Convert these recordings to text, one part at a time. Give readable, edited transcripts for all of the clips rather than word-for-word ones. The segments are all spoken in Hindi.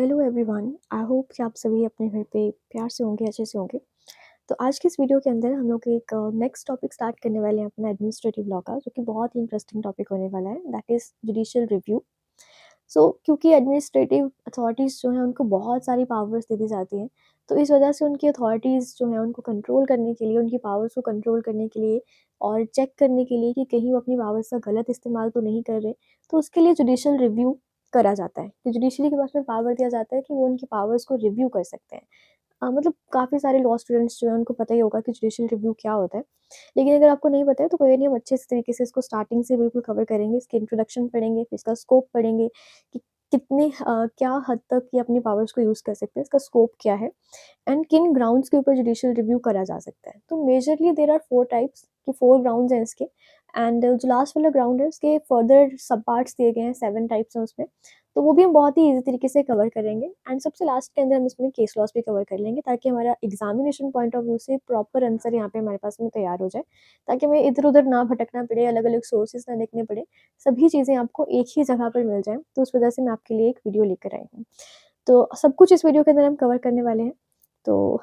हेलो एवरीवन, आई होप कि आप सभी अपने घर पे प्यार से होंगे, अच्छे से होंगे। तो आज की इस वीडियो के अंदर हम लोग एक नेक्स्ट टॉपिक स्टार्ट करने वाले हैं अपना एडमिनिस्ट्रेटिव लॉ का, जो कि बहुत ही इंटरेस्टिंग टॉपिक होने वाला है, दैट इज़ जुडिशियल रिव्यू। क्योंकि एडमिनिस्ट्रेटिव अथॉरिटीज़ जो हैं उनको बहुत सारी पावर्स दे दी जाती हैं, तो इस वजह से उनकी अथॉरिटीज़ जो हैं उनको कंट्रोल करने के लिए, उनकी पावर्स को कंट्रोल करने के लिए और चेक करने के लिए कि कहीं वो अपनी पावर्स का गलत इस्तेमाल तो नहीं कर रहे, तो उसके लिए जुडिशियल रिव्यू करा जाता है। तो जुडिशरी के पास में पावर दिया जाता है कि वो उनकी पावर्स को रिव्यू कर सकते हैं। मतलब काफ़ी सारे लॉ स्टूडेंट्स जो हैं उनको पता ही होगा कि जुडिशियल रिव्यू क्या होता है। लेकिन अगर आपको नहीं पता है तो कोई नहीं, हम अच्छे से तरीके से इसको स्टार्टिंग से बिल्कुल कवर करेंगे। इसकी इंट्रोडक्शन पढ़ेंगे, फिर इसका स्कोप पढ़ेंगे कि कितने क्या हद तक ये अपनी पावर्स को यूज़ कर सकते हैं, इसका स्कोप क्या है एंड किन ग्राउंड्स के ऊपर जुडिशियल रिव्यू करा जा सकता है। तो मेजरली देयर आर 4 टाइप्स, कि 4 ग्राउंड्स हैं इसके। एंड जो लास्ट वाला ग्राउंड है उसके फर्दर सब पार्ट्स दिए गए हैं, 7 टाइप्स हैं उसमें। तो वो भी हम बहुत ही ईज़ी तरीके से कवर करेंगे एंड सबसे लास्ट के अंदर हम इसमें केस लॉज़ भी कवर कर लेंगे, ताकि हमारा एग्ज़ामिनेशन पॉइंट ऑफ व्यू से प्रॉपर आंसर यहाँ पे हमारे पास में तैयार हो जाए, ताकि हमें इधर-उधर ना भटकना पड़े, अलग-अलग सोर्सेज़ ना देखने पड़े, सभी चीज़ें आपको एक ही जगह पर मिल जाएँ। तो उस वजह से मैं आपके लिए एक वीडियो लेकर आई हूँ। तो सब कुछ इस वीडियो के अंदर हम कवर करने वाले हैं। तो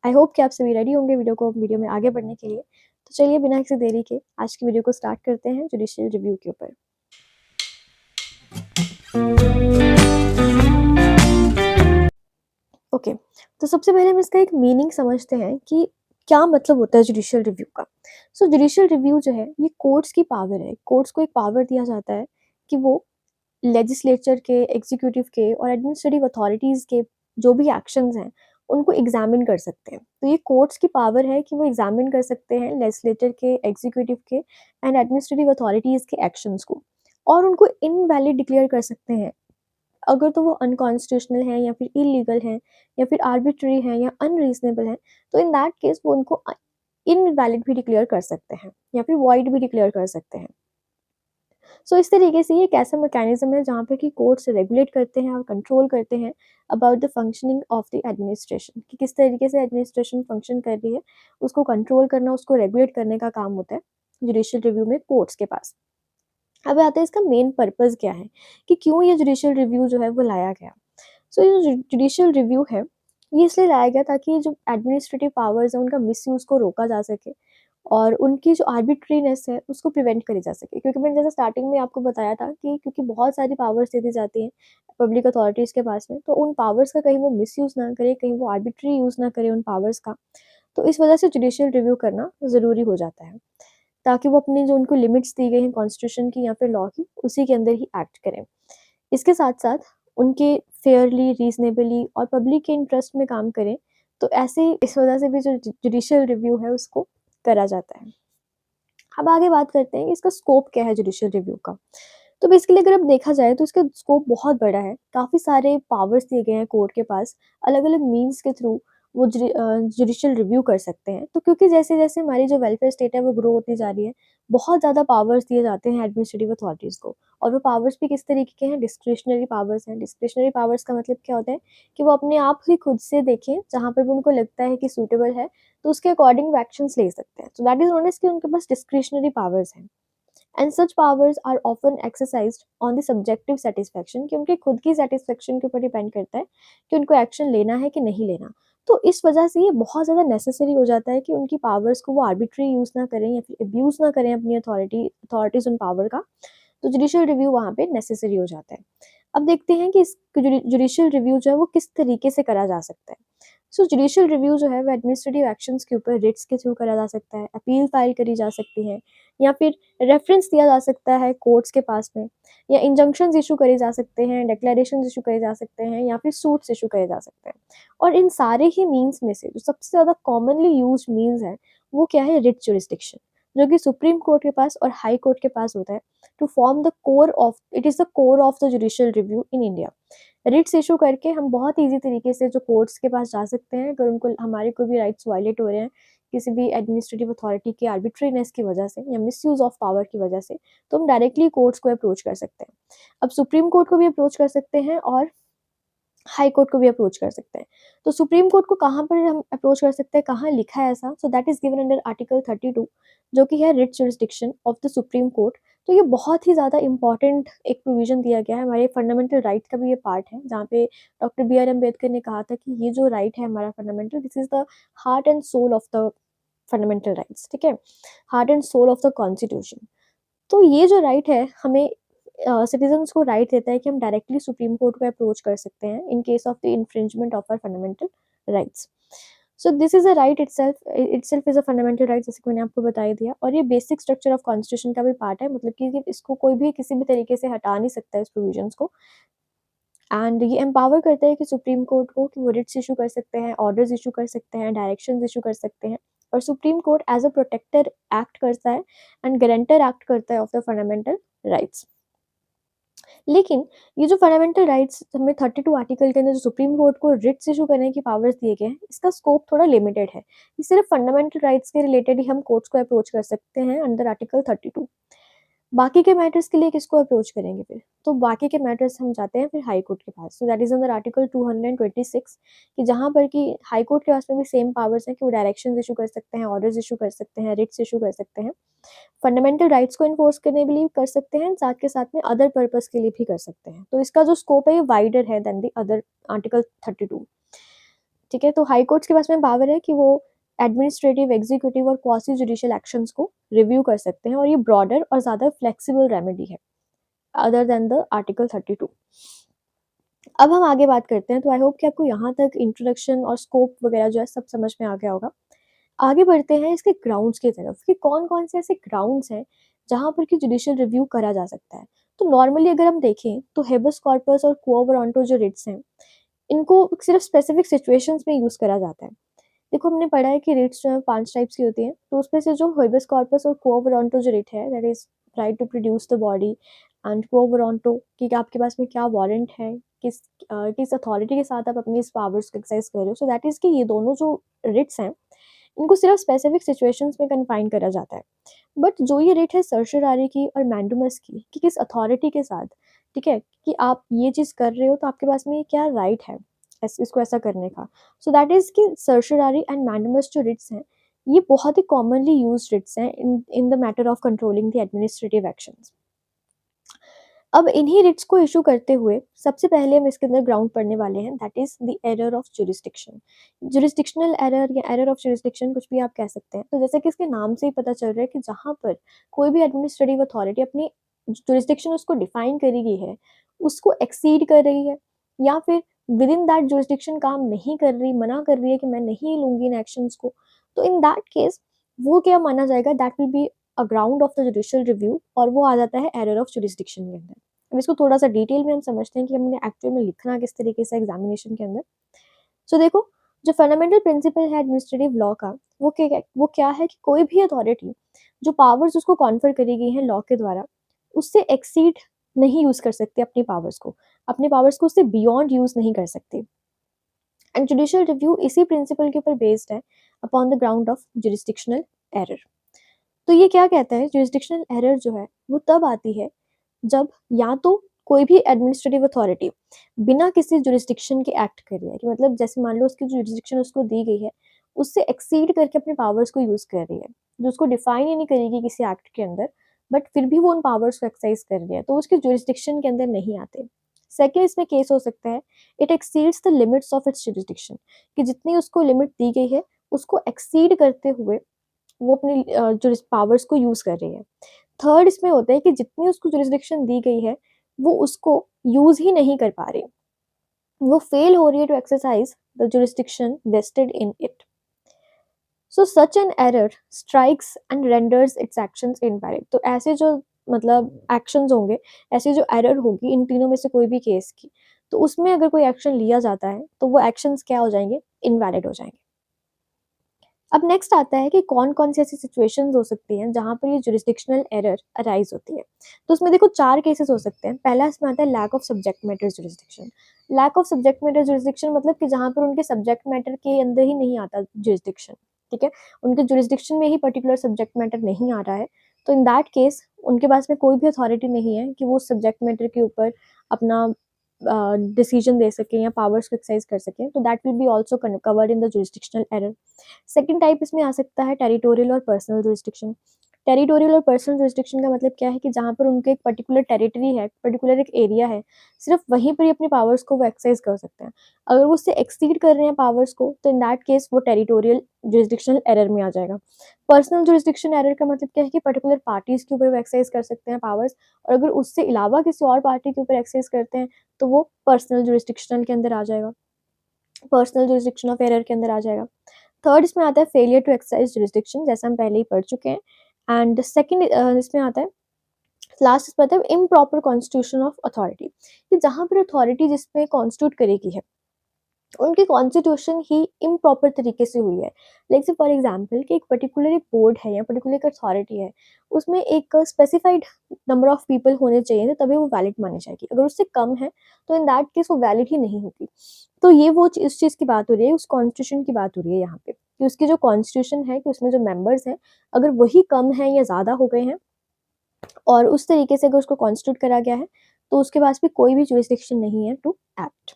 आई होप कि आप सभी रेडी होंगे वीडियो में आगे बढ़ने के लिए। तो चलिए बिना किसी देरी के आज की वीडियो को स्टार्ट करते हैं जुडिशियल रिव्यू के ऊपर। ओके, तो सबसे पहले हम इसका एक मीनिंग समझते हैं कि क्या मतलब होता है जुडिशियल रिव्यू का। जुडिशियल रिव्यू जो है ये कोर्ट्स की पावर है। कोर्ट्स को एक पावर दिया जाता है कि वो लेजिस्लेचर के, एग्जीक्यूटिव के और एडमिनिस्ट्रेटिव अथॉरिटीज़ के जो भी एक्शंस हैं, उनको एग्ज़ामिन कर सकते हैं। तो ये कोर्ट्स की पावर है कि वो एग्ज़ामिन कर सकते हैं लेजिस्लेटर के, एग्जीक्यूटिव के एंड एडमिनिस्ट्रेटिव अथॉरिटीज़ के एक्शंस को, और उनको इनवैलिड डिक्लेयर कर सकते हैं अगर तो वो अनकॉन्स्टिट्यूशनल है या फिर इल्लीगल है या फिर आर्बिट्रेरी है या अनरीज़नेबल है। तो इन दैट केस वो उनको इनवैलिड भी डिक्लेयर कर सकते हैं या फिर वॉइड भी डिक्लेयर कर सकते हैं। इस तरीके से ये एक ऐसा मैकेनिज्म है जहाँ पे कि कोर्ट्स रेगुलेट करते हैं और कंट्रोल करते हैं about the functioning of the administration, कि किस तरीके से एडमिनिस्ट्रेशन फंक्शन कर रही है, उसको कंट्रोल करना, उसको रेगुलेट करने का काम होता है जुडिशियल रिव्यू में कोर्ट्स के पास। अब आता है इसका मेन पर्पस क्या है, कि क्यों ये जुडिशियल रिव्यू जो है वो लाया गया। ये जो जुडिशियल रिव्यू है ये इसलिए लाया गया ताकि ये जो एडमिनिस्ट्रेटिव पावर्स हैं उनका मिसयूज़ को रोका जा सके और उनकी जो आर्बिट्रीनेस है उसको प्रिवेंट करी जा सके। क्योंकि मैंने जैसे स्टार्टिंग में आपको बताया था कि क्योंकि बहुत सारी पावर्स दे दी जाती हैं पब्लिक अथॉरिटीज़ के पास में, तो उन पावर्स का कहीं वो मिसयूज़ ना करे, कहीं वो आर्बिट्री यूज़ ना करे उन पावर्स का। तो इस वजह से जुडिशियल रिव्यू करना ज़रूरी हो जाता है, ताकि वो अपनी जो उनको लिमिट्स दी गई हैं कॉन्स्टिट्यूशन की या फिर लॉ की, उसी के अंदर ही एक्ट करें। इसके साथ-साथ उनके फेयरली, रीज़नेबली और पब्लिक के इंटरेस्ट में काम करें। तो ऐसे इस वजह से भी जो जुडिशियल रिव्यू है उसको करा जाता है। अब आगे बात करते हैं कि इसका स्कोप क्या है जुडिशियल रिव्यू का। तो बेसिकली अगर अब देखा जाए तो इसका स्कोप बहुत बड़ा है। काफ़ी सारे पावर्स दिए गए हैं कोर्ट के पास, अलग-अलग मीन्स के थ्रू वो जुडिशियल रिव्यू कर सकते हैं। तो क्योंकि जैसे-जैसे हमारी जो वेलफेयर स्टेट है वो ग्रो होती जा रही है, बहुत ज़्यादा पावर्स दिए जाते हैं एडमिनिस्ट्रेटिव अथॉरिटीज़ को, और वो पावर्स भी किस तरीके के हैं, डिस्क्रिशनरी पावर्स हैं। डिस्क्रिशनरी पावर्स का मतलब क्या होता है कि वो अपने आप ही खुद से देखें, जहाँ पर भी उनको लगता है कि सूटेबल है, तो उसके अकॉर्डिंग वो एक्शंस ले सकते हैं। So that is known as कि उनके पास डिस्क्रिशनरी पावर्स हैं। And such powers are often exercised on the subjective satisfaction, कि उनके खुद की सैटिस्फैक्शन के ऊपर डिपेंड करता है कि उनको एक्शन लेना है कि नहीं लेना। तो इस वजह से ये बहुत ज़्यादा नेसेसरी हो जाता है कि उनकी पावर्स को वो आर्बिट्री यूज़ ना करें या फिर अब्यूज़ ना करें अपनी अथॉरिटीज़ उन पावर का। तो जुडिशियल रिव्यू वहाँ पे नेसेसरी हो जाता है। अब देखते हैं कि इस जुडिशियल रिव्यू जो है वो किस तरीके से करा जा सकता है। जुडिशियल रिव्यू जो है वो एडमिनिस्ट्रेटिव एक्शंस के ऊपर रिट्स के थ्रू करा जा सकता है, अपील फाइल करी जा सकती है, या फिर रेफरेंस दिया जा सकता है कोर्ट्स के पास में, या इंजंक्शंस इशू करे जा सकते हैं, डिक्लेरेशंस इशू करे जा सकते हैं, या फिर सूट्स इशू करे जा सकते हैं। और इन सारे ही मीन्स में से जो सबसे ज़्यादा कॉमनली यूज्ड मीन्स है वो क्या है, रिट जुरिस्डिक्शन, जो कि सुप्रीम कोर्ट के पास और हाई कोर्ट के पास होता है। To form the core of it is the core of the judicial review in India. Writs issue करके हम बहुत ईज़ी तरीके से जो कोर्ट्स के पास जा सकते हैं, अगर उनको हमारे कोई भी राइट्स वायलेट हो रहे हैं, किसी भी एडमिनिस्ट्रेटिव अथॉरिटी की आर्बिट्रीनेस की वजह से या मिसयूज़ ऑफ पावर की वजह से, तो हम डायरेक्टली कोर्ट्स को अप्रोच कर सकते हैं। अब सुप्रीम कोर्ट को भी अप्रोच कर सकते हैं और हाई कोर्ट को भी अप्रोच कर सकते हैं। तो सुप्रीम कोर्ट को कहाँ पर हम अप्रोच कर सकते हैं, कहाँ लिखा है ऐसा? सो that is given under article 32, जो कि है writ jurisdiction of the supreme court. तो ये बहुत ही ज़्यादा इम्पोर्टेंट एक प्रोविज़न दिया गया है, हमारे फंडामेंटल राइट का भी ये पार्ट है, जहाँ पे डॉक्टर बी आर अम्बेडकर ने कहा था कि ये जो राइट है हमारा fundamental, this is the heart and soul of the fundamental rights, ठीक है? Heart and soul of the constitution. तो ये जो राइट है हमें सिटीजन्स को राइट देता है कि हम डायरेक्टली सुप्रीम कोर्ट को अप्रोच कर सकते हैं in case of the infringement of our fundamental rights. So this is a right itself is a fundamental right, जैसे कि मैंने आपको बता ही दिया, और ये बेसिक स्ट्रक्चर ऑफ कॉन्स्टिट्यूशन का भी पार्ट है, मतलब कि इसको कोई भी किसी भी तरीके से हटा नहीं सकता है इस प्रोविजंस को। एंड ये एम्पावर करता है कि सुप्रीम कोर्ट को कि वो रिट्स इशू कर सकते हैं, ऑर्डर्स इशू कर सकते हैं, डायरेक्शंस इशू कर सकते हैं, और supreme court as a protector act करता है एंड गारंटर एक्ट करता है ऑफ द फंडामेंटल राइट्स। लेकिन ये जो फंडामेंटल राइट्स हमें 32 आर्टिकल के अंदर जो सुप्रीम कोर्ट को रिट्स इशू करने की पावर्स दिए गए हैं, इसका स्कोप थोड़ा लिमिटेड है। ये सिर्फ फंडामेंटल राइट्स के रिलेटेड ही हम कोर्ट्स को अप्रोच कर सकते हैं अंडर आर्टिकल 32। बाकी के मैटर्स के लिए किसको अप्रोच करेंगे फिर? तो बाकी के मैटर्स हम जाते हैं फिर हाई कोर्ट के पास। So that is under article 226, कि जहाँ पर कि हाई कोर्ट के पास में भी सेम पावर्स हैं कि वो डायरेक्शंस इशू कर सकते हैं, ऑर्डर्स इशू कर सकते हैं, रिट्स इशू कर सकते हैं। फंडामेंटल राइट्स को इन्फोर्स करने के लिए कर सकते हैं, साथ के साथ में अदर पर्पस के लिए भी कर सकते हैं। तो इसका जो स्कोप है ये वाइडर है देन द अदर आर्टिकल 32, ठीक है? तो हाई कोर्ट्स के पास में पावर है कि वो एडमिनिस्ट्रेटिव, एग्जीक्यूटिव और क्वासी जुडिशियल एक्शंस को रिव्यू कर सकते हैं, और ये ब्रॉडर और ज़्यादा फ्लेक्सिबल रेमेडी है अदर देन द आर्टिकल 32। अब हम आगे बात करते हैं। तो आई होप कि आपको यहाँ तक इंट्रोडक्शन और स्कोप वगैरह जो है सब समझ में आ गया होगा। आगे बढ़ते हैं इसके ग्राउंड्स की तरफ कि कौन-कौन से ऐसे ग्राउंड्स हैं जहाँ पर कि जुडिशियल रिव्यू करा जा सकता है। तो नॉर्मली अगर हम देखें तो हेबस कॉर्पस और क्वो वारंटो जो रिट्स हैं, इनको सिर्फ स्पेसिफिक सिचुएशंस में यूज़ करा जाता है। देखो, हमने पढ़ा है कि रिट्स जो है 5 टाइप्स की होती हैं, तो उसमें से जो हेबस कॉर्पस और क्वो वारंटो जो रिट है, that is right to produce the body, and quo warranto कि आपके पास में क्या वारंट है, किस अथॉरिटी के साथ आप अपनी इस पावर्स को एक्सरसाइज कर रहे हो। सो दैट इज़ कि ये दोनों जो रिट्स हैं, इनको सिर्फ स्पेसिफिक सिचुएशंस में कन्फाइन करा जाता है। बट जो ये रेट है सर्शियरी की और मैंडुमस की, कि किस अथॉरिटी के साथ, ठीक है, कि आप ये चीज़ कर रहे हो तो आपके पास में क्या राइट है इसको ऐसा करने का। सो दैट इज़ कि सर्शियरी एंड मैंडुमस जो रिट्स हैं, ये बहुत ही कॉमनली यूज रिट्स हैं in in the matter of controlling the administrative actions. अब इन्हीं रिट्स को इशू करते हुए सबसे पहले हम इसके अंदर ग्राउंड पढ़ने वाले हैं, that is the error of jurisdiction. Jurisdictional error या एरर ऑफ जुरिस्डिक्शन, कुछ भी आप कह सकते हैं। तो जैसे कि इसके नाम से ही पता चल रहा है कि जहाँ पर कोई भी एडमिनिस्ट्रेटिव अथॉरिटी अपनी जुरिस्डिक्शन उसको डिफाइन करी गई है, उसको एक्सीड कर रही है, या फिर विद इन दैट जुरिस्डिक्शन काम नहीं कर रही, मना कर रही है कि मैं नहीं लूंगी इन एक्शंस को, तो इन दैट केस वो क्या माना जाएगा, that will be a ground of the judicial review, और वो आ जाता है एरर ऑफ जुरिस्डिक्शन के अंदर। अब इसको थोड़ा-सा डिटेल में हम समझते हैं कि हमने एक्चुअल में लिखना किस तरीके से एग्जामिनेशन के अंदर। सो देखो, जो फंडामेंटल प्रिंसिपल है एडमिनिस्ट्रेटिव लॉ का, वो क्या है कि कोई भी अथॉरिटी जो पावर्स उसको कॉन्फर करी गई हैं लॉ के द्वारा, उससे एक्सीड नहीं यूज़ कर सकती अपनी पावर्स को। अपने पावर्स को उससे बियॉन्ड यूज़ नहीं कर सकती। एंड जुडिशियल रिव्यू इसी प्रिंसिपल के ऊपर बेस्ड है, upon the ground of jurisdictional error. तो ये क्या कहता है, जुरिस्डिक्शनल एरर जो है वो तब आती है जब या तो कोई भी एडमिनिस्ट्रेटिव अथॉरिटी बिना किसी जुरिस्डिक्शन के एक्ट कर रही है, कि मतलब जैसे मान लो उसकी जुरिस्डिक्शन उसको दी गई है, उससे एक्सीड करके अपने पावर्स को यूज़ कर रही है, जो उसको डिफाइन ही नहीं करेगी किसी एक्ट के अंदर, बट फिर भी वो उन पावर्स को एक्सरसाइज कर रही है, तो उसके जुरिस्डिक्शन के अंदर नहीं आते। सेकेंड इसमें केस हो सकता है, it exceeds the limits of its jurisdiction, कि जितनी उसको लिमिट दी गई है उसको एक्सीड करते हुए वो अपनी जुरिस पावर्स को यूज़ कर रही है। थर्ड इसमें होता है कि जितनी उसको जुरिस्डिक्शन दी गई है, वो उसको यूज़ ही नहीं कर पा रही। वो फेल हो रही है to exercise the jurisdiction vested in it. So such an error strikes and renders its actions invalid. तो ऐसे जो मतलब एक्शंस होंगे, ऐसी जो एरर होगी इन तीनों में से कोई भी केस की, तो उसमें अगर कोई एक्शन लिया जाता है, तो वो एक्शंस क्या हो जाएँगे? इनवैलिड हो जाएँगे। अब नेक्स्ट आता है कि कौन-कौन सी ऐसी सिचुएशंस हो सकती हैं जहाँ पर ये जुरिस्डिक्शनल एरर अराइज़ होती है। तो उसमें देखो 4 केसेस हो सकते हैं। पहला इसमें आता है lack of subject matter jurisdiction. Lack of subject matter jurisdiction मतलब कि जहाँ पर उनके सब्जेक्ट मैटर के अंदर ही नहीं आता जुरिस्डिक्शन, ठीक है? उनके जुरिस्डिक्शन में ही पर्टिकुलर सब्जेक्ट मैटर नहीं आ रहा है, तो इन दैट केस उनके पास में कोई भी अथॉरिटी नहीं है कि वो उस सब्जेक्ट मैटर के ऊपर अपना डिसीजन दे सकें या पावर्स को एक्सरसाइज कर सकें, तो that will be also covered in the jurisdictional error. Second type इसमें आ सकता है टेरिटोरियल और पर्सनल जुरिस्डिक्शन। टेरिटोरियल और पर्सनल जुरिस्डिक्शन का मतलब क्या है कि जहाँ पर उनके एक पर्टिकुलर टेरिटरी है, पर्टिकुलर एक एरिया है, सिर्फ वहीं पर ही अपनी पावर्स को वो एक्सरसाइज कर सकते हैं। अगर वो उससे एक्सीड कर रहे हैं पावर्स को, तो इन दैट केस वो टेरिटोरियल जुरिस्डिक्शनल एरर में आ जाएगा। पर्सनल जुरिस्डिक्शन एरर का मतलब क्या है कि पर्टिकुलर पार्टीज के ऊपर वो एक्सरसाइज कर सकते हैं पावर्स, और अगर उससे अलावा किसी और पार्टी के ऊपर एक्सरसाइज करते हैं तो वो पर्सनल जुरिस्डिक्शनल के अंदर आ जाएगा, पर्सनल जुरिस्डिक्शन ऑफ एरर के अंदर आ जाएगा। थर्ड इसमें आता है फेलियर टू एक्सरसाइज जुरिस्डिक्शन, जैसा हम पहले ही पढ़ चुके हैं। एंड सेकंड इसमें आता है, लास्ट इसमें आता है इम्प्रॉपर कॉन्स्टिट्यूशन ऑफ अथॉरिटी, कि जहाँ पर अथॉरिटी जिसपे कॉन्स्टिट्यूट करेगी है, उनकी कॉन्स्टिट्यूशन ही इम्प्रॉपर तरीके से हुई है। लाइक से फॉर एग्जांपल कि एक पर्टिकुलर एक बोर्ड है या पर्टिकुलर एक अथॉरिटी है, उसमें एक स्पेसिफाइड नंबर ऑफ पीपल होने चाहिए थे, तभी वो वैलिड मानी जाएगी। अगर उससे कम है तो इन दैट केस वो वैलिड ही नहीं होगी। तो ये वो इस चीज़ की बात हो रही है, उस कॉन्स्टिट्यूशन की बात हो रही है यहाँ पे, कि उसकी जो कॉन्स्टिट्यूशन है कि उसमें जो मेंबर्स हैं, अगर वही कम है या ज़्यादा हो गए हैं और उस तरीके से अगर उसको कॉन्स्टिट्यूट करा गया है, तो उसके पास भी कोई भी जुरिस्डिक्शन नहीं है टू एक्ट।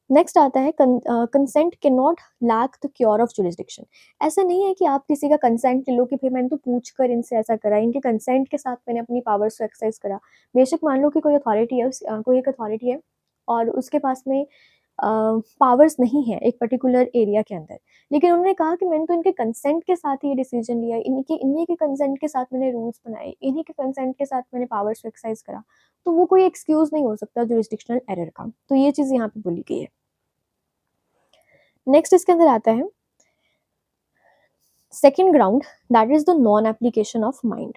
नेक्स्ट आता है consent cannot lack the cure of jurisdiction. ऐसा नहीं है कि आप किसी का कंसेंट ले लो कि भाई मैंने तो पूछ कर इनसे ऐसा करा, इनके कंसेंट के साथ मैंने अपनी पावर्स को एक्सरसाइज करा। बेशक मान लो कि कोई अथॉरिटी है, कोई एक अथॉरिटी है और उसके पास में पावर्स नहीं है एक पर्टिकुलर एरिया के अंदर, लेकिन उन्होंने कहा कि मैंने तो इनके कंसेंट के साथ ही ये डिसीजन लिया, इन्हीं के कंसेंट के साथ मैंने रूल्स बनाए, इन्हीं के कंसेंट के साथ मैंने पावर्स को एक्सरसाइज करा, तो वो कोई एक्सक्यूज नहीं हो सकता जुरिस्डिक्शनल एरर का। तो ये चीज़ यहाँ पे बोली गई है। नेक्स्ट इसके अंदर आता है second ground, that is the non application of mind.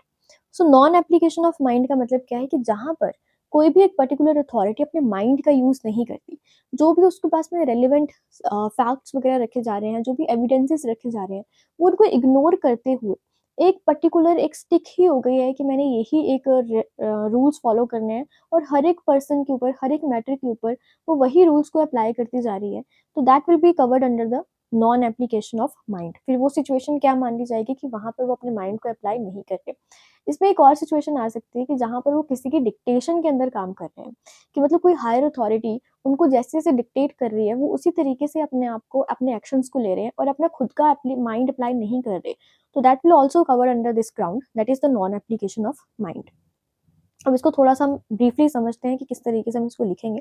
So non application of mind का मतलब क्या है कि जहाँ पर कोई भी एक पर्टिकुलर अथॉरिटी अपने माइंड का यूज नहीं करती, जो भी उसके पास में रेलिवेंट फैक्ट्स वगैरह रखे जा रहे हैं, जो भी एविडेंसेस रखे जा रहे हैं, वो उनको इग्नोर करते हुए एक पर्टिकुलर एक स्टिक ही हो गई है कि मैंने यही एक रूल्स फॉलो करने हैं, और हर एक पर्सन के ऊपर, हर एक मैटर के ऊपर वो वही रूल्स को अप्लाई करती जा रही है, तो that will be covered under the non application of mind. फिर वो सिचुएशन क्या मान ली जाएगी कि वहां पर वो अपने माइंड को अप्लाई नहीं कर रहे। इसमें एक और सिचुएशन आ सकती है कि जहाँ पर वो किसी की डिक्टेशन के अंदर काम कर रहे हैं, कि मतलब कोई हायर अथॉरिटी उनको जैसे जैसे डिक्टेट कर रही है, वो उसी तरीके से अपने आप को, अपने एक्शंस को ले रहे हैं और अपना खुद का माइंड अप्लाई नहीं कर रहे। तो that will also cover under this ground, that is the non application of mind. अब इसको थोड़ा सा हम ब्रीफली समझते हैं कि किस तरीके से हम इसको लिखेंगे।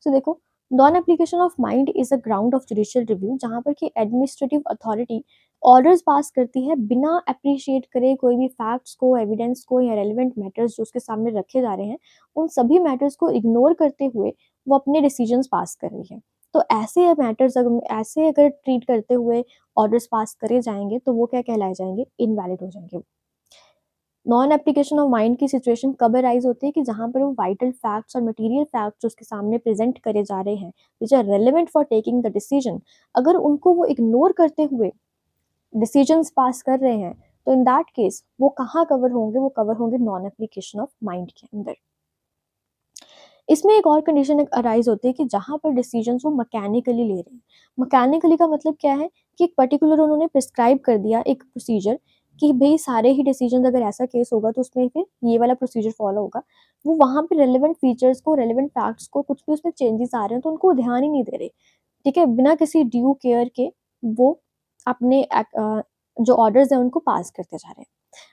सो देखो, non application of mind is a ground of judicial review, जहाँ पर कि एडमिनिस्ट्रेटिव अथॉरिटी ऑर्डर्स पास करती है बिना अप्रिशिएट करे कोई भी फैक्ट्स को, एविडेंस को या रेलिवेंट मैटर्स जो उसके सामने रखे जा रहे हैं, उन सभी मैटर्स को इग्नोर करते हुए वो अपने डिसीजंस पास कर रही है। तो ऐसे मैटर्स ऐसे अगर ट्रीट करते हुए ऑर्डर्स पास करे जाएंगे, तो वो क्या कहलाए जाएंगे, इनवैलिड हो जाएंगे। नॉन एप्लीकेशन ऑफ माइंड की सिचुएशन कब अराइज होती है कि जहाँ पर वो वाइटल फैक्ट्स और मटेरियल फैक्ट्स जो उसके सामने प्रेजेंट करे जा रहे हैं, which are relevant for taking the decision, अगर उनको वो इग्नोर करते हुए डिसीजंस पास कर रहे हैं, तो इन दैट केस वो कहाँ कवर होंगे, वो कवर होंगे नॉन एप्लीकेशन ऑफ माइंड के अंदर। इसमें एक और कंडीशन अराइज होती है कि जहाँ पर डिसीजंस वो मैकेनिकली ले रहे हैं। मैकेनिकली का मतलब क्या है कि एक पर्टिकुलर उन्होंने प्रिस्क्राइब कर दिया एक प्रोसीजर, कि भाई सारे ही डिसीजन, अगर ऐसा केस होगा तो उसमें फिर ये वाला प्रोसीजर फॉलो होगा। वो वहाँ पे रेलिवेंट फीचर्स को, रेलिवेंट फैक्ट्स को, कुछ भी उसमें चेंजेस आ रहे हैं तो उनको ध्यान ही नहीं दे रहे। ठीक है, बिना किसी ड्यू केयर के वो अपने जो ऑर्डर्स हैं उनको पास करते जा रहे हैं।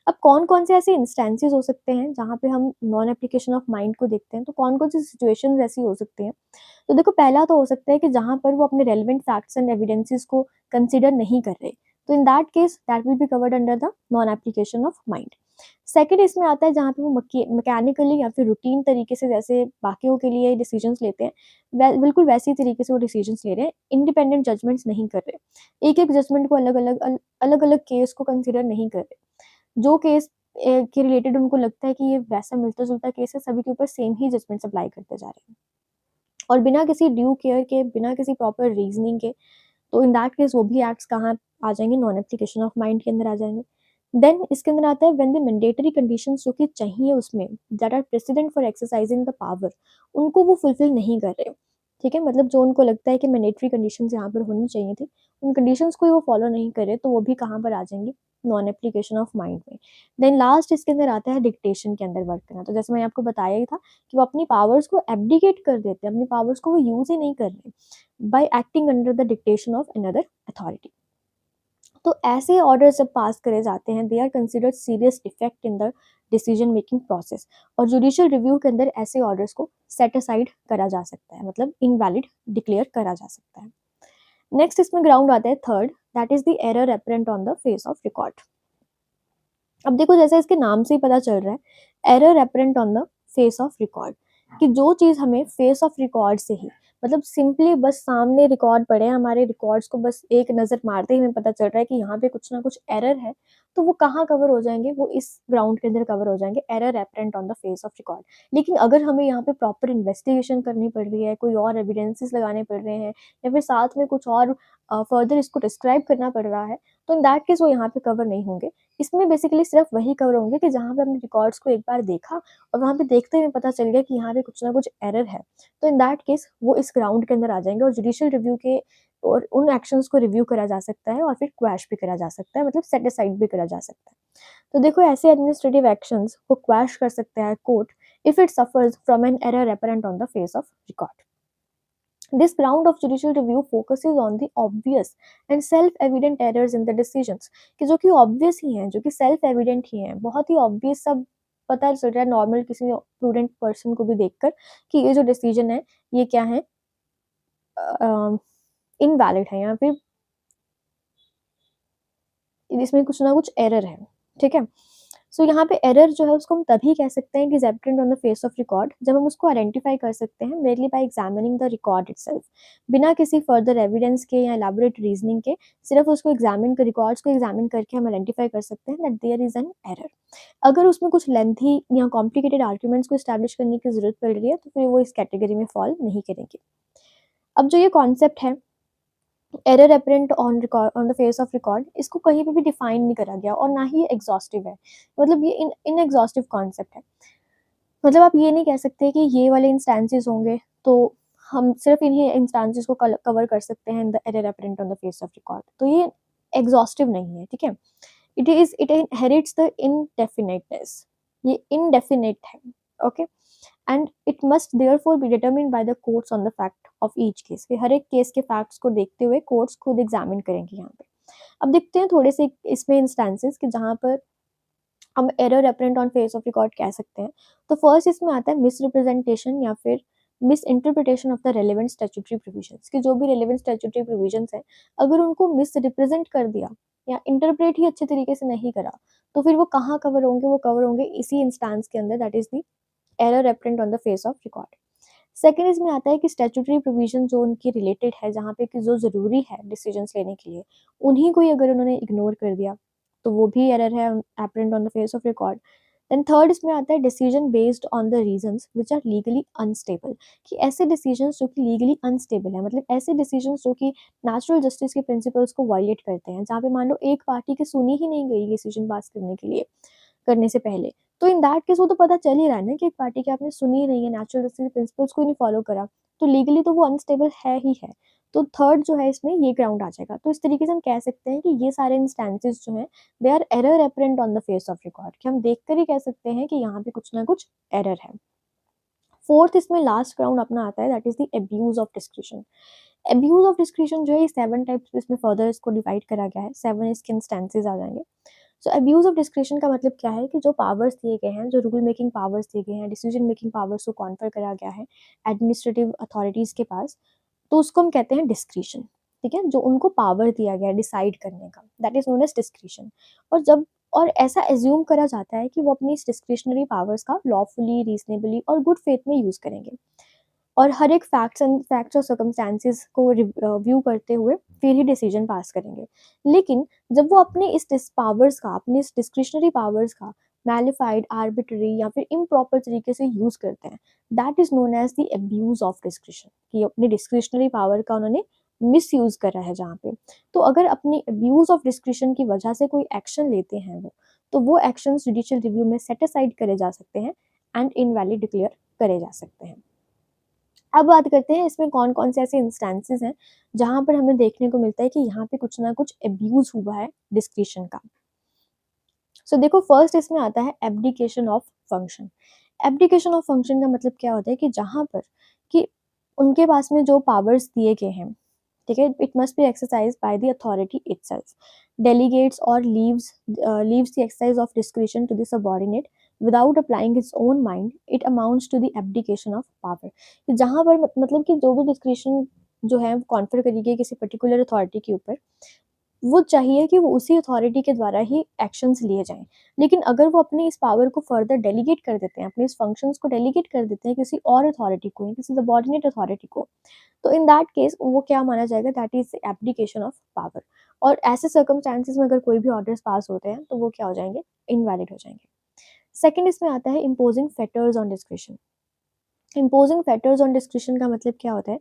अब कौन-कौन से ऐसे इंस्टेंसेस हो सकते हैं जहाँ पे हम नॉन एप्लीकेशन ऑफ माइंड को देखते हैं, तो कौन-कौन सी सिचुएशंस ऐसी हो सकती हैं? तो देखो, पहला तो हो सकता है कि जहाँ पर वो अपने रेलेवेंट फैक्ट्स एंड एविडेंसेस को कंसीडर नहीं कर रहे, तो in that case that will be covered under the non application of mind. Second इसमें आता है जहाँ पे वो मैकेनिकली या फिर रूटीन तरीके से, जैसे बाकियों के लिए डिसीजंस लेते हैं, बिल्कुल वैसी तरीके से वो डिसीजंस ले रहे हैं, इंडिपेंडेंट जजमेंट्स नहीं कर रहे, एक एक जजमेंट को अलग अलग केस को कंसिडर नहीं कर रहे। जो केस के रिलेटेड उनको लगता है कि ये वैसा मिलता जुलता केस है, सभी के ऊपर सेम ही जजमेंट्स अप्लाई करते जा रहे हैं, और बिना किसी ड्यू केयर के, बिना किसी प्रॉपर रीजनिंग के, तो इन दैट केस वो भी एक्ट्स कहाँ आ जाएंगे, नॉन एप्लीकेशन ऑफ माइंड के अंदर आ जाएंगे। देन इसके अंदर आता है व्हेन द मैंडेटरी कंडीशंस जो कि चाहिए उसमें, that are precedent for exercising the power, उनको वो फुलफिल नहीं कर रहे। ठीक है, मतलब जो उनको लगता है कि मैंडेटरी कंडीशंस यहाँ पर होनी चाहिए थी, उन कंडीशंस को ही वो फॉलो नहीं कर रहे, तो वो भी कहाँ पर आ जाएंगे, नॉन एप्लीकेशन ऑफ माइंड में। देन लास्ट इसके अंदर आता है डिक्टेशन के अंदर वर्क करना। तो जैसे मैंने आपको बताया ही था कि वो अपनी पावर्स को एब्डिकेट कर देते हैं, अपनी पावर्स को वो यूज ही नहीं कर रहे by acting under the dictation of another authority. तो ऐसे ऑर्डर जब पास करे जाते हैं, they are considered serious defect in the decision making process. और जुडिशियल रिव्यू के अंदर ऐसे ऑर्डर्स को सेट असाइड करा जा सकता है, मतलब इनवैलिड डिक्लेयर करा जा सकता है। नेक्स्ट इसमें ग्राउंड आता है third, that is the error apparent on the face of record. अब देखो जैसे इसके नाम से ही पता चल रहा है, error apparent on the face of record, कि जो चीज़ हमें फेस ऑफ रिकॉर्ड से ही, मतलब सिंपली बस सामने रिकॉर्ड पड़े हैं, हमारे रिकॉर्ड्स को बस एक नज़र मारते ही हमें पता चल रहा है कि यहाँ पे कुछ ना कुछ एरर है, तो वो कहाँ कवर हो जाएंगे, वो इस ग्राउंड के अंदर कवर हो जाएंगे, error apparent on the face of record. लेकिन अगर हमें यहाँ पे प्रॉपर इन्वेस्टिगेशन करनी पड़ रही है, कोई और एविडेंसेस लगाने पड़ रहे हैं, या फिर साथ में कुछ और फर्दर इसको डिस्क्राइब करना पड़ रहा है, तो इन दैट केस वो यहाँ पे कवर नहीं होंगे। इसमें बेसिकली सिर्फ वही कवर होंगे कि जहाँ पे हमने रिकॉर्ड्स को एक बार देखा और वहाँ पे देखते हुए पता चल गया कि यहाँ पे कुछ ना कुछ एरर है, तो इन दैट केस वो इस ग्राउंड के अंदर आ जाएंगे और जुडिशियल रिव्यू के और उन एक्शंस को रिव्यू करा जा सकता है और फिर क्वैश भी करा जा सकता है, मतलब सेट असाइड भी करा जा सकता है। तो देखो ऐसे एडमिनिस्ट्रेटिव एक्शंस को क्वैश कर सकता है court if it suffers from an error apparent on the face of record. This ground of judicial review focuses on the obvious and self-evident errors in the decisions, कि जो कि obvious ही हैं, जो कि self-evident ही हैं, बहुत ही obvious, सब पता चल रहा है नॉर्मल किसी prudent person को भी देखकर कि ये जो डिसीजन है ये क्या है, इनवैलिड है या फिर इसमें कुछ ना कुछ एरर है। ठीक है, सो यहाँ पे एरर जो है उसको हम तभी कह सकते हैं कि is evident on the face of record, जब हम उसको आइडेंटिफाई कर सकते हैं mainly by examining the record itself, बिना किसी फर्दर एविडेंस के या एलैबोरेट रीजनिंग के, सिर्फ उसको एग्जामिन कर रिकॉर्ड्स को एग्जामिन करके हम आइडेंटिफाई कर सकते हैं that there is an error. अगर उसमें कुछ लेंथी या कॉम्प्लिकेटेड आर्ग्यूमेंट्स को स्टैब्लिश करने की जरूरत पड़ रही है तो फिर वो इस कैटेगरी में फॉल नहीं करेंगे। अब जो ये कॉन्सेप्ट है error apparent on record on the face of record, इसको कहीं पे भी डिफाइन नहीं करा गया और ना ही एग्जॉस्टिव है, मतलब ये इन एग्जॉस्टिव कॉन्सेप्ट है। मतलब आप ये नहीं कह सकते कि ये वाले इंस्टेंसेस होंगे तो हम सिर्फ इन्हीं इंस्टेंसेस को कवर कर सकते हैं in the error apparent on the face of record, तो ये एग्जॉस्टिव नहीं है। ठीक है, इट इनहेरिट्स द इनडेफिनेटनेस, ये इनडेफिनेट है। Okay, and it must therefore be determined by the courts on the fact of each case, कि हर एक केस के फैक्ट्स को देखते हुए कोर्ट्स खुद एग्जामिन करेंगे यहाँ पे। अब देखते हैं थोड़े से इसमें इंस्टेंसेस कि जहाँ पर हम error apparent on face of record कह सकते हैं। तो फर्स्ट इसमें आता है मिस रिप्रेजेंटेशन या फिर miss interpretation of the relevant statutory provisions, कि जो भी रेलिवेंट स्टैट्यूटरी प्रोविजंस हैं अगर उनको मिस रिप्रेजेंट कर दिया या इंटरप्रेट ही अच्छे तरीके से नहीं करा, तो फिर वो कहाँ कवर होंगे, वो कवर होंगे इसी इंस्टांस के अंदर, that is the error apparent on the face of record. Second इसमें आता है कि स्टैट्यूटरी प्रोविजन जो उनकी रिलेटेड है, जहाँ पे कि जो ज़रूरी है डिसीजंस लेने के लिए, उन्हीं को ही अगर उन्होंने इग्नोर कर दिया तो वो भी एरर है apparent on the face of record. Then third इसमें आता है decision based on the reasons which are legally unstable, कि ऐसे डिसीजंस जो कि लीगली अनस्टेबल है, मतलब ऐसे डिसीजंस जो कि नेचुरल जस्टिस के प्रिंसिपल्स को वायलेट करते हैं, जहाँ पे मान लो एक पार्टी की सुनी ही नहीं गई डिसीजन पास करने के लिए, करने से पहले, तो इन दैट केस वो तो पता चल ही रहा है ना कि एक पार्टी की आपने सुनी ही नहीं है, नेचुरल जस्टिस प्रिंसिपल्स को ही नहीं फॉलो करा, तो लीगली तो वो अनस्टेबल है ही है। तो थर्ड जो है इसमें ये ग्राउंड आ जाएगा। तो इस तरीके से हम कह सकते हैं कि ये सारे इंस्टेंसेस जो हैं they are error apparent on the face of record, कि हम देखकर ही कह सकते हैं कि यहाँ पे कुछ ना कुछ एरर है। फोर्थ इसमें लास्ट ग्राउंड अपना आता है that is the abuse of discretion. Abuse of discretion जो है ये 7 टाइप्स इसमें फर्दर इसको डिवाइड करा गया है, 7 इसके इंस्टेंसेस आ जाएंगे। सो अब्यूज ऑफ डिस्क्रिशन का मतलब क्या है कि जो पावर्स दिए गए हैं, जो रूल मेकिंग पावर्स दिए गए हैं, डिसीजन मेकिंग पावर्स को कॉन्फर करा गया है एडमिनिस्ट्रेटिव अथॉरिटीज़ के पास, तो उसको हम कहते हैं डिस्क्रिशन। ठीक है, जो उनको पावर दिया गया है डिसाइड करने का, that is known as discretion. और ऐसा एज्यूम करा जाता है कि वो अपनी इस डिस्क्रिशनरी पावर्स का लॉफुली, रीजनेबली और गुड फेथ में यूज़ करेंगे और हर एक फैक्ट्स और सर्कमस्टांसेस को व्यू करते हुए फिर ही डिसीजन पास करेंगे। लेकिन जब वो अपने इस पावर्स का, अपने इस डिस्क्रिशनरी पावर्स का मैलिफाइड, आर्बिट्ररी या फिर इम्प्रॉपर तरीके से यूज़ करते हैं, that is known as the abuse of discretion, कि अपनी डिस्क्रिशनरी पावर का उन्होंने मिस यूज़ करा है जहाँ पे। तो अगर अपनी अब्यूज ऑफ डिस्क्रिशन की वजह से कोई एक्शन लेते हैं तो वो एक्शन जुडिशियल रिव्यू में सेट असाइड करे जा सकते हैं एंड इनवैलिड डिक्लेयर करे जा सकते हैं। अब बात करते हैं इसमें कौन कौन से ऐसे इंस्टेंसेस हैं जहाँ पर हमें देखने को मिलता है कि यहाँ पे कुछ ना कुछ अब्यूज हुआ है डिस्क्रिशन का। सो देखो फर्स्ट इसमें आता है abdication of function. Abdication of function का मतलब क्या होता है कि जहाँ पर कि उनके पास में जो पावर्स दिए गए हैं, ठीक है, it must be exercise by the authority itself, delegates और leaves the exercise of discretion to the subordinate without applying its own mind, it amounts to the abdication of power. जहाँ पर मतलब कि जो भी डिस्क्रिशन जो है कॉन्फर करी गई किसी पर्टिकुलर अथॉरिटी के ऊपर, वो चाहिए कि वो उसी अथॉरिटी के द्वारा ही एक्शंस लिए जाएं। लेकिन अगर वो अपनी इस पावर को फर्दर डेलीगेट कर देते हैं, अपने इस फंक्शंस को डेलीगेट कर देते हैं किसी और अथॉरिटी को या किसी सबऑर्डिनेट अथॉरिटी को, तो इन दैट केस वो क्या माना जाएगा, that is abdication of power. और ऐसे सर्कमस्टांसिस में अगर कोई भी ऑर्डर्स पास होते हैं तो वो क्या हो जाएंगे, इनवैलिड हो जाएंगे। सेकंड इसमें आता है imposing fetters on discretion. Imposing factors on discretion का मतलब क्या होता है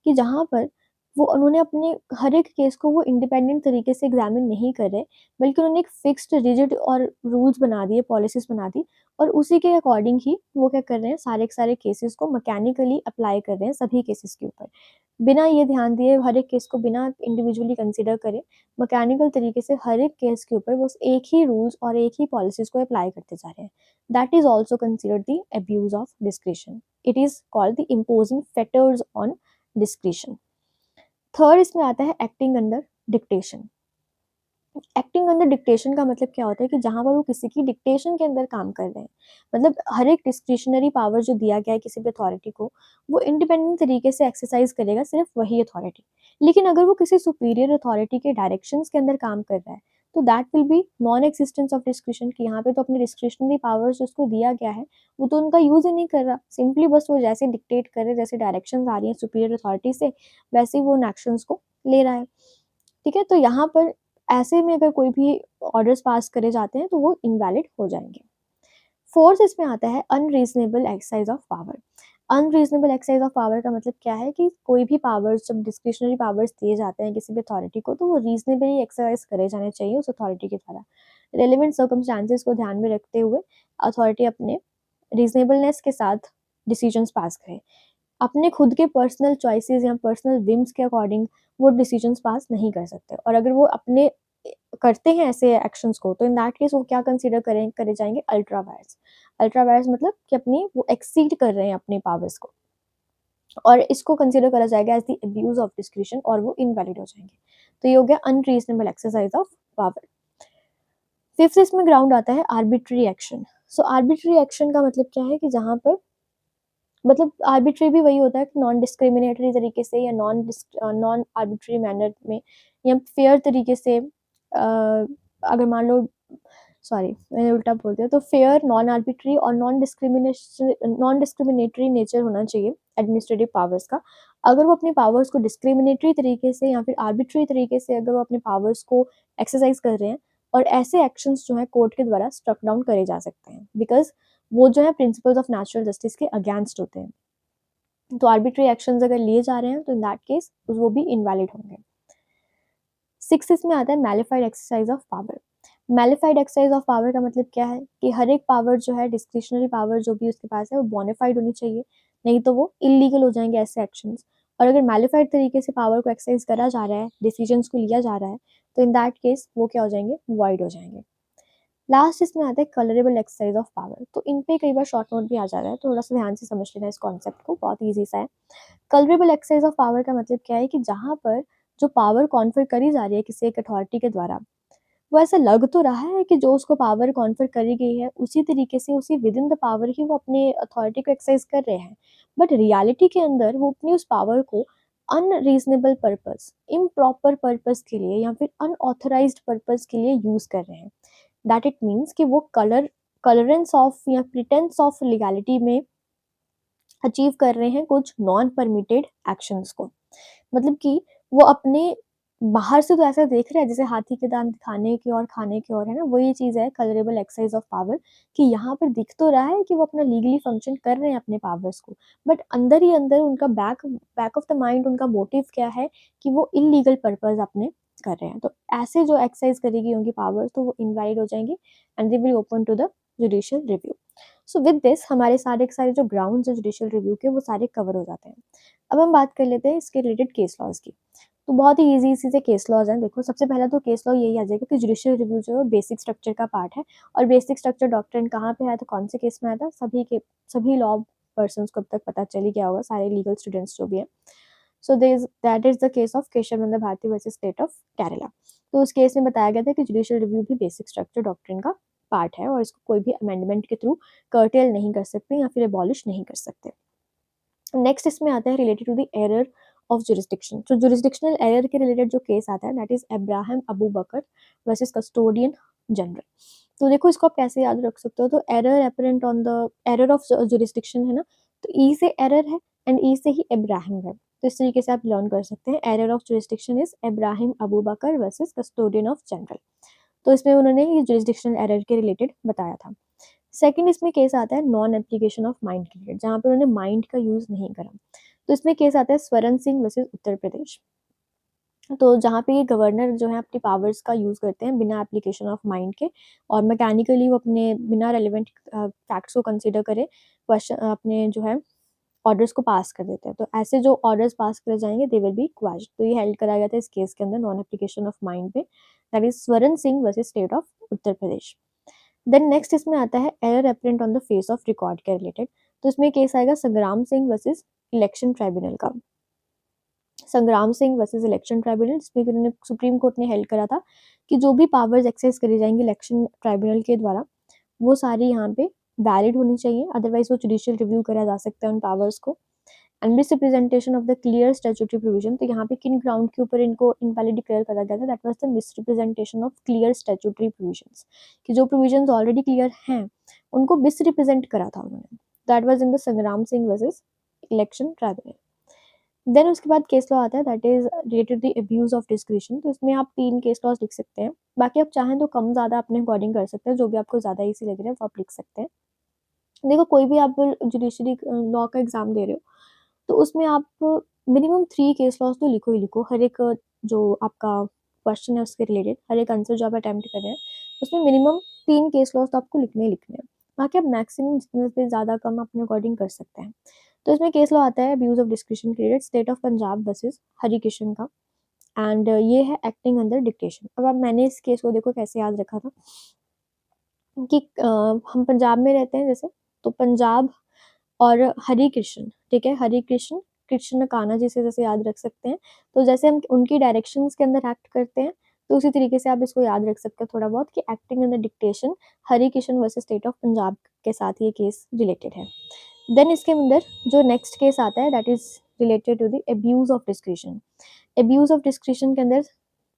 कि जहाँ पर वो उन्होंने अपने हर एक केस को वो इंडिपेंडेंट तरीके से एग्जामिन नहीं कर रहे, बल्कि उन्होंने एक फिक्स्ड रिजिड और रूल्स बना दिए, पॉलिसीज बना दी, और उसी के अकॉर्डिंग ही वो क्या कर रहे हैं, सारे के सारे केसेस को मैकेनिकली अप्लाई कर रहे हैं सभी केसेस के ऊपर, बिना ये ध्यान दिए, हर एक केस को बिना इंडिविजुअली कंसिडर करे, मैकेनिकल तरीके से हर एक केस के ऊपर बस एक ही रूल्स और एक ही पॉलिसीज को अप्लाई करते जा रहे हैं। That is also considered the abuse of discretion. It is called the imposing fetters on discretion. Third इसमें आता है acting under dictation. Acting under dictation का मतलब क्या होता है कि जहां पर वो किसी की डिक्टेशन के अंदर काम कर रहे हैं, मतलब हर एक डिस्क्रिशनरी पावर जो दिया गया है किसी भी अथॉरिटी को, वो इंडिपेंडेंट तरीके से एक्सरसाइज करेगा सिर्फ वही अथॉरिटी। लेकिन अगर वो किसी सुपीरियर अथॉरिटी के डायरेक्शंस के अंदर काम कर रहा है, तो that will be non existence of discretion, की यहाँ पे तो अपनी डिस्क्रिशनरी पावर्स उसको दिया गया है वो तो उनका यूज ही नहीं कर रहा, सिंपली बस वो जैसे डिक्टेट करे, जैसे डायरेक्शंस आ रही हैं सुपीरियर अथॉरिटी से, वैसे ही वो उन एक्शंस को ले रहा है। ठीक है, तो यहाँ पर ऐसे में अगर कोई भी ऑर्डर्स पास करे जाते हैं तो वो इनवैलिड हो जाएंगे। फोर्थ इसमें आता है unreasonable exercise of power. Unreasonable exercise of power का मतलब क्या है कि कोई भी पावर्स, जब डिस्क्रिशनरी पावर्स दिए जाते हैं किसी भी अथॉरिटी को, तो वो रीजनेबली एक्सरसाइज करे जाने चाहिए उस अथॉरिटी के द्वारा। रेलिवेंट सर्कमस्टांसेस को ध्यान में रखते हुए अथॉरिटी अपने रीजनेबलनेस के साथ डिसीजंस पास करे। अपने खुद के पर्सनल चॉइसेस या पर्सनल विम्स के अकॉर्डिंग वो डिसीजंस पास नहीं कर सकते, और अगर वो अपने करते हैं ऐसे एक्शंस को, तो इन दैट केस वो क्या कंसीडर करें करे जाएंगे, अल्ट्रा वायर्स। अल्ट्रा वायर्स मतलब कि अपनी वो एक्सीड कर रहे हैं अपने पावर्स को, और इसको कंसीडर करा जाएगा as the abuse of discretion, और वो इनवैलिड हो जाएंगे। तो ये हो गया unreasonable exercise of power. Fifth इसमें ग्राउंड आता है arbitrary action. So arbitrary action का मतलब क्या है कि जहाँ पर मतलब आर्बिट्री भी वही होता है कि नॉन डिस्क्रिमिनेटरी तरीके से या नॉन आर्बिट्री मैनर में या फेयर तरीके से, अगर मान लो, सॉरी मैंने उल्टा बोल दिया, तो फेयर, नॉन आर्बिट्री और नॉन डिस्क्रिमिनेटरी नेचर होना चाहिए एडमिनिस्ट्रेटिव पावर्स का। अगर वो अपने पावर्स को डिस्क्रिमिनेटरी तरीके से या फिर आर्बिट्री तरीके से अगर वो अपने पावर्स को एक्सरसाइज कर रहे हैं, और ऐसे एक्शंस जो है कोर्ट के द्वारा स्ट्रक डाउन करे जा सकते हैं, बिकॉज वो जो है प्रिंसिपल्स ऑफ नेचुरल जस्टिस के अगेंस्ट होते हैं। तो आर्बिट्री एक्शंस अगर लिए जा रहे हैं तो इन दैट केस वो भी इनवैलिड होंगे। सिक्स इसमें आता है मैलिफाइड exercise of power. Malafide exercise of power का मतलब क्या है कि हर एक पावर जो है, डिस्क्रिशनरी पावर जो भी उसके पास है, वो बोनाफाइड होनी चाहिए, नहीं तो वो इलीगल हो जाएंगे ऐसे एक्शंस। और अगर मैलिफाइड तरीके से पावर को एक्सरसाइज करा जा रहा है, डिसीजंस को लिया जा रहा है, तो इन दैट केस वो क्या हो जाएंगे, वॉइड हो जाएंगे। लास्ट इसमें आता है कलरेबल एक्सरसाइज ऑफ पावर। तो इन पे कई बार शॉर्ट नोट भी आ जा रहा है, तो थोड़ा सा ध्यान से समझ लेना इस कॉन्सेप्ट को, बहुत ईजी सा है। कलरेबल एक्सरसाइज ऑफ पावर का मतलब क्या है कि जहाँ पर जो पावर कॉन्फर करी जा रही है किसी एक अथॉरिटी के द्वारा, वो ऐसा लग तो रहा है कि जो उसको पावर कॉन्फर करी गई है उसी तरीके से, उसी विद इन द पावर ही वो अपने अथॉरिटी को एक्सरसाइज कर रहे हैं, बट रियलिटी के अंदर वो अपनी उस पावर को अनरीजनेबल पर्पस, इम्प्रॉपर पर्पस के लिए या फिर अनऑथराइज्ड पर्पस के लिए यूज कर रहे हैं। दैट इट मीन्स कि वो कलरेंस ऑफ या प्रिटेंस ऑफ लीगैलिटी में अचीव कर रहे हैं कुछ नॉन परमिटेड एक्शंस को। मतलब कि वो अपने बाहर से तो ऐसा देख रहे हैं जैसे हाथी के दांत दिखाने की और खाने की ओर है ना, वही चीज़ है कलरेबल एक्सरसाइज ऑफ पावर, कि यहाँ पर दिख तो रहा है कि वो अपना लीगली फंक्शन कर रहे हैं अपने पावर्स को, बट अंदर ही अंदर उनका बैक ऑफ द माइंड उनका मोटिव क्या है कि वो इलीगल पर्पस अपने कर रहे हैं। तो ऐसे जो एक्सरसाइज करेगी उनकी पावर्स, तो वो इनवाइड हो जाएंगी and they will open to the judicial review. So with this हमारे सारे के सारे जो ग्राउंड्स हैं जुडिशियल रिव्यू के वो सारे कवर हो जाते हैं। अब हम बात कर लेते हैं इसके रिलेटेड केस लॉज़ की। तो बहुत ही ईज़ी से केस लॉज़ हैं। देखो सबसे पहला तो केस लॉ यही आ जाएगा कि जुडिशियल रिव्यू जो है बेसिक स्ट्रक्चर का पार्ट है और बेसिक स्ट्रक्चर डॉक्ट्रिन कहाँ पे आया था, कौन से केस में आया था, सभी लॉ पर्सन्स को अब तक पता चल ही गया होगा, सारे लीगल स्टूडेंट्स जो भी हैं। So that is the case of Kesavananda Bharati versus state of Kerala. तो उस केस में बताया गया था कि जुडिशियल रिव्यू भी बेसिक स्ट्रक्चर डॉक्ट्रिन का पार्ट है और इसको कोई भी अमेंडमेंट के थ्रू कर्टेल नहीं कर सकते या फिर एबॉलिश नहीं कर सकते। नेक्स्ट इसमें आता है related to the error of jurisdiction. तो जुरिस्डिक्शनल एरर के रिलेटेड जो केस आता है that is Abraham Abu Bakar versus custodian general. तो देखो इसको आप कैसे याद रख सकते हो, तो error apparent on the error of jurisdiction है ना, तो ई से एरर है एंड ई से ही इब्राहिम है, तो इस तरीके से आप लर्न कर सकते हैं। Error of jurisdiction is Ibrahim Abu Bakar versus custodian of general. तो इसमें उन्होंने ये जुरिस्डिक्शनल एरर के रिलेटेड बताया था। सेकंड इसमें केस आता है नॉन एप्लीकेशन ऑफ माइंड के रिलेटेड, जहाँ पे उन्होंने माइंड का यूज़ नहीं करा। तो इसमें केस आता है स्वरण सिंह वर्सेस उत्तर प्रदेश। तो जहाँ पे ये गवर्नर जो है अपनी पावर्स का यूज़ करते हैं बिना एप्लीकेशन ऑफ माइंड के और मैकेनिकली वो अपने बिना रेलिवेंट फैक्ट्स को कंसीडर करे क्वेश्चन अपने जो है ऑर्डर्स को पास कर देते हैं। तो ऐसे जो ऑर्डर्स पास करे जाएंगे दे विल बी क्वैश्ड। तो ये हेल्ड करा गया था इस केस के अंदर नॉन एप्लीकेशन ऑफ माइंड पे, that is Swaran Singh versus state of Uttar Pradesh. Then next इसमें आता है error apparent on the face of record के रिलेटेड। तो इसमें केस आएगा संग्राम सिंह वर्सेस इलेक्शन ट्राइब्यूनल का। संग्राम सिंह वर्सेस इलेक्शन ट्राइब्यूनल, जिसमें कि उन्होंने सुप्रीम कोर्ट ने हेल्ड करा था कि जो भी पावर्स एक्सेस करी जाएंगी इलेक्शन ट्राइब्यूनल के द्वारा वो सारी यहाँ पे वैलिड होनी चाहिए, अदरवाइज वो जुडिशियल रिव्यू करा जा सकता है उन पावर्स को। And miss representation of the clear statutory provision, तो यहाँ पे किन ग्राउंड के ऊपर इनको इनवैलिड डिक्लेयर करा गया था, that was the miss representation of clear statutory provisions, कि जो प्रोविजंस ऑलरेडी क्लियर हैं उनको मिस रिप्रेजेंट करा था उन्होंने। That was in the Sangram Singh versus election tribunal. Then उसके बाद केस लॉ आता है that is related the abuse of discretion. तो इसमें आप 3 केस लॉज लिख सकते हैं, बाकी आप चाहें तो कम ज़्यादा अपने अकॉर्डिंग कर सकते हैं, जो भी आपको ज़्यादा ईजी लग रहा है वो आप लिख सकते हैं। देखो कोई भी आप जुडिशरी लॉ का एग्ज़ाम दे रहे हो तो उसमें आप मिनिमम 3 केस लॉज़ तो लिखो ही लिखो। हर एक जो आपका क्वेश्चन है उसके रिलेटेड, हर एक आंसर जो आप अटेम्प्ट कर रहे हैं, उसमें मिनिमम 3 केस लॉज़ तो आपको लिखने ही लिखने हैं। बाकी आप मैक्सिमम जितने से ज़्यादा कम अपने अकॉर्डिंग कर सकते हैं। तो इसमें केस लॉ आता है अब्यूज़ ऑफ डिस्क्रिशन के related, state of Punjab versus Harikrishna का, एंड ये है एक्टिंग अंडर डिक्टेशन। अब मैंने इस केस को देखो कैसे याद रखा था कि हम पंजाब में रहते हैं जैसे, तो पंजाब और हरि कृष्ण, ठीक है, हरि कृष्ण, कृष्ण कान्हा जिसे जैसे याद रख सकते हैं। तो जैसे हम उनकी डायरेक्शंस के अंदर एक्ट करते हैं, तो उसी तरीके से आप इसको याद रख सकते हैं थोड़ा बहुत कि acting in the dictation Hari Krishna versus state of Punjab के साथ ये केस रिलेटेड है। देन इसके अंदर जो नेक्स्ट केस आता है that is related to the abuse of discretion. Abuse of discretion के अंदर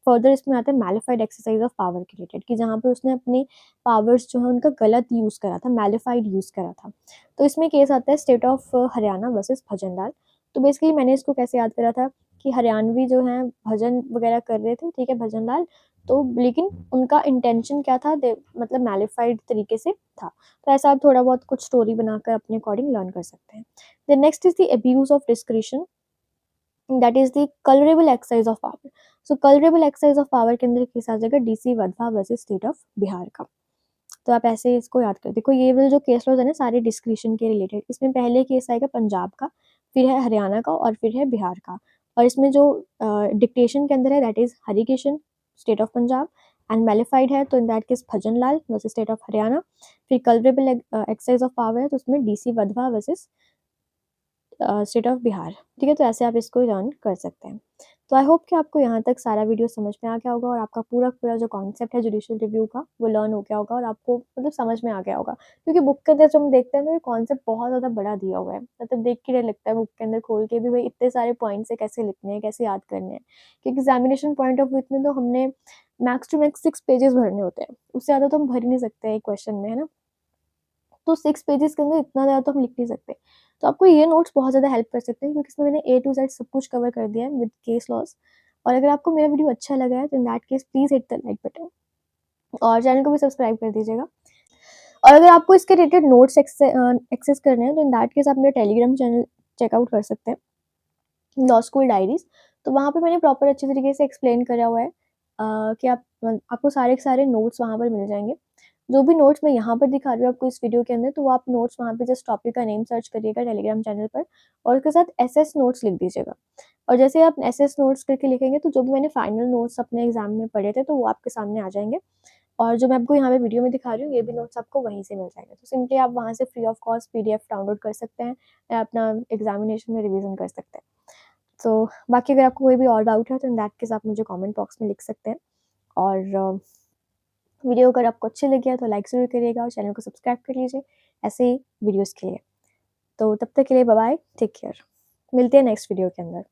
फर्दर इसमें आता है मैलिफाइड एक्सरसाइज ऑफ पावर के रिलेटेड, कि जहाँ पे उसने अपने पावर्स जो है उनका गलत यूज़ करा था, मैलिफाइड यूज़ करा था। तो इसमें केस आता है स्टेट ऑफ हरियाणा वर्सेस भजन लाल। तो बेसिकली मैंने इसको कैसे याद करा था कि हरियाणवी जो हैं भजन वगैरह कर रहे थे, ठीक है, भजन लाल, तो लेकिन उनका इंटेंशन क्या था, मतलब मैलिफाइड तरीके से था। तो ऐसा आप थोड़ा बहुत कुछ स्टोरी बनाकर अपने अकॉर्डिंग लर्न कर सकते हैं। The next is the abuse of discretion, that is the colourable exercise of power. So colourable exercise of power के अंदर केस आ जाएगा DC Wadhwa versus state of Bihar का। तो आप ऐसे इसको याद कर, देखो ये वाले जो केस लॉज है ना सारे डिस्क्रिशन के रिलेटेड, इसमें पहले केस आएगा पंजाब का, फिर है हरियाणा का और फिर है बिहार का। और इसमें जो डिक्टेशन के अंदर है that is Harikrishna state of Punjab, and malafide है तो in that case Bhajan Lal versus state of Haryana. फिर कलरेबल एक्सरसाइज ऑफ पावर है तो उसमें DC Wadhwa versus state of Bihar, ठीक है। तो ऐसे आप इसको लर्न कर सकते हैं। तो आई होप कि आपको यहाँ तक सारा वीडियो समझ में आ गया होगा और आपका पूरा जो कॉन्सेप्ट है जुडिशियल रिव्यू का वो लर्न हो गया होगा और आपको मतलब समझ में आ गया होगा, क्योंकि बुक के अंदर जब हम देखते हैं तो ये कॉन्सेप्ट बहुत ज़्यादा बड़ा दिया हुआ है, मतलब देख के डर लगता है बुक के अंदर खोल के भी भाई इतने सारे पॉइंट्स है कैसे लिखने हैं, कैसे याद करने हैं, क्योंकि एग्जामिनेशन पॉइंट ऑफ व्यू में तो हमने मैक्स टू मैक्स 6 पेजेस भरने होते हैं, उससे ज़्यादा तो हम भर ही नहीं सकते एक क्वेश्चन में, है ना। तो 6 पेजेस के अंदर इतना ज़्यादा तो हम लिख नहीं सकते। तो आपको ये नोट्स बहुत ज़्यादा हेल्प कर सकते हैं, क्योंकि इसमें मैंने ए टू ज़ेड सब कुछ कवर कर दिया है विद केस लॉज़। और अगर आपको मेरा वीडियो अच्छा लगा है तो in that case please hit the like button और चैनल को भी सब्सक्राइब कर दीजिएगा। और अगर आपको इसके रिलेटेड नोट्स एक्सेस करने हैं तो इन दैट केस आप मेरा टेलीग्राम चैनल चेकआउट कर सकते हैं, लॉ स्कूल डायरीज़। तो वहाँ पे मैंने प्रॉपर अच्छे तरीके से एक्सप्लेन करा हुआ है कि आपको सारे के सारे नोट्स वहाँ पर मिल जाएँगे। जो भी नोट्स मैं यहाँ पर दिखा रही हूँ आपको इस वीडियो के अंदर, तो वो आप नोट्स वहाँ पे जस्ट टॉपिक का नेम सर्च करिएगा टेलीग्राम चैनल पर और उसके साथ एसएस नोट्स लिख दीजिएगा। और जैसे आप एसएस नोट्स करके लिखेंगे तो जो भी मैंने फाइनल नोट्स अपने एग्ज़ाम में पढ़े थे, तो वो आपके सामने आ जाएँगे। और जो मैं आपको यहाँ पे वीडियो में दिखा रही हूँ, ये भी नोट्स आपको वहीं से मिल जाएँगे। तो सिंपली आप वहाँ से free of cost PDF download कर सकते हैं या अपना एग्ज़ामिनेशन में रिवीज़न कर सकते हैं। तो बाकी अगर आपको कोई भी और डाउट है तो इन दैट केस आप मुझे कमेंट बॉक्स में लिख सकते हैं। और वीडियो अगर आपको अच्छी लगी है तो लाइक ज़रूर करिएगा और चैनल को सब्सक्राइब कर लीजिए ऐसे ही वीडियोज़ के लिए। तो तब तक के लिए बाय बाय, टेक केयर। मिलते हैं नेक्स्ट वीडियो के अंदर।